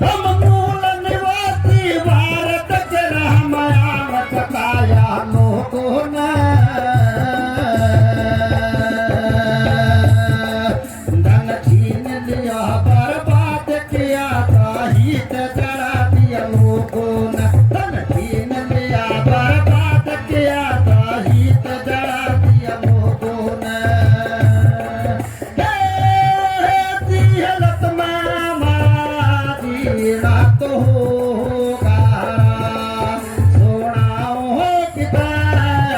हम मूल निवासी भारत के रामायण कथाया लोगों ने धन छीन लिया बर्बाद किया ताहित जरा दिया लोगों ने धन छीन लिया बर्बाद किया ताहित जरा दिया लोगों ने दिहलत में मारा जीना तो होगा सोना हो किता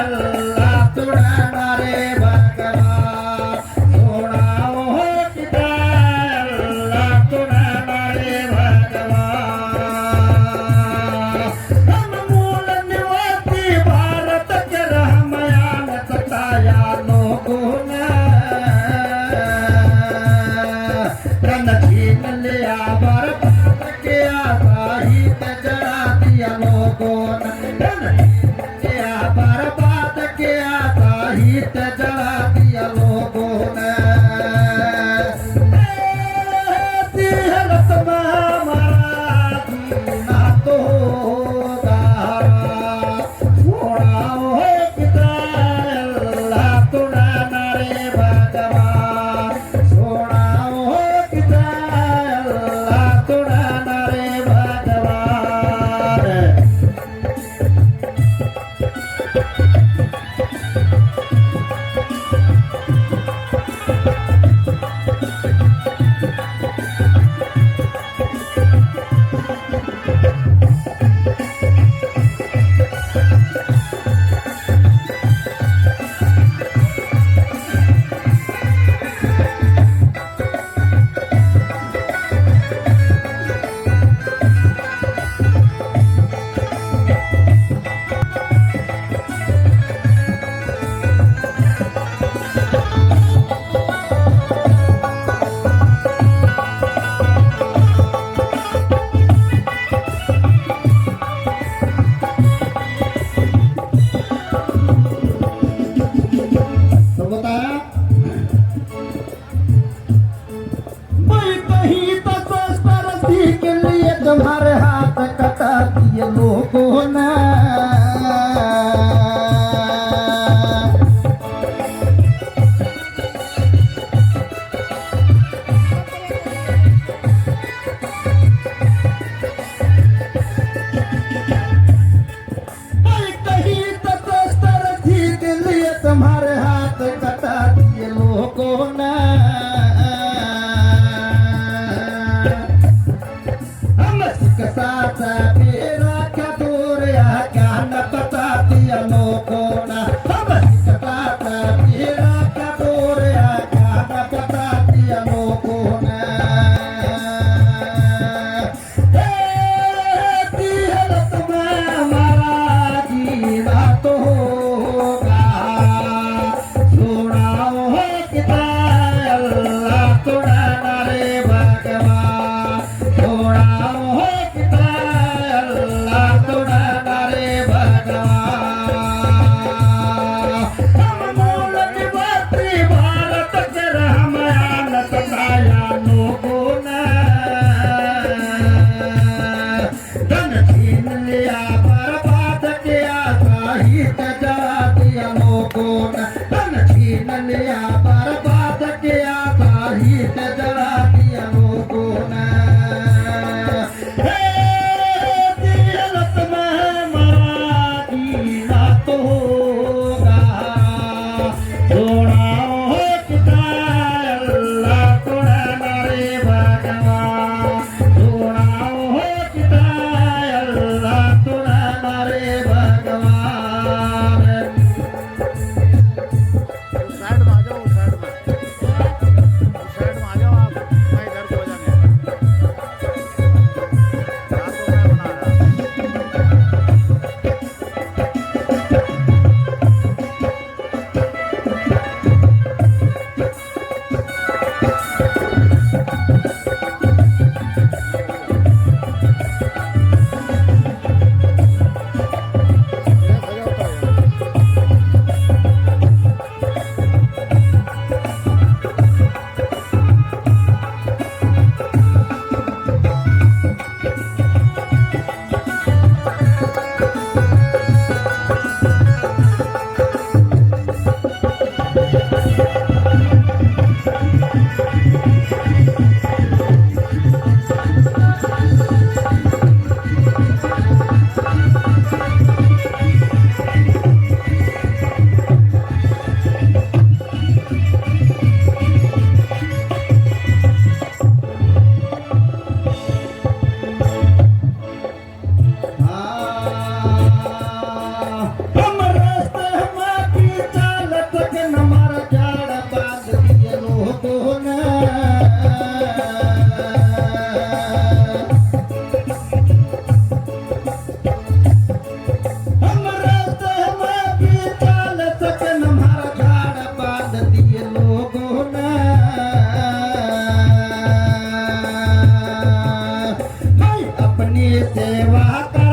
अल्लाह तुड़ाना रे भगवान सोना हो किता अल्लाह तुड़ाना रे भगवान हम मूल निवासी भारत के रामायण कथाया लोगों ने धन छीन लिया बर्बाद किया ताहित जरा दिया लोगों ने धन छीन लिया बर्बाद किया ताहित जरा दिया लोगों ने दिहलत में हमारा जीना तो होगा सोना हो किता अल्लाह तुड़ाना रे भगवान सोना हो किता अल्लाह तुड़ाना रे भगवान तो बताया मैं कहीं तो सरस्वती के लिए तुम्हारे हाथ कटा दिए लोगों ने मैं कहीं तो सरस्वती के लिए तुम्हारे हाथ कटा दिए लोगों ने हम इसके साथ मेरा क्या दूर या क्या न पता दिया लोगों ने हम इसके साथ मेरा क्या दूर या क्या न पता दिया लोगों ने दिहलत में हमारा जीना तो होगा सोना हो किता अल्लाह तुड़ाना रे भगवान सोना हो किता अल्लाह तुड़ाना रे भगवान हम मूल निवासी भारत के रामायण कथाया लोगों ने धन छीन लिया बर्बाद किया ताहित जरा दिया लोगों ने धन छीन लिया बर्बाद किया ताहित जरा दिया लोगों ने हम रास्ते में भी चालत के नमर झाड़ बांध दिए लोगों ने हम रास्ते में भी चालत के नमर झाड़ बांध दिए लोगों ने भाई अपनी सेवा का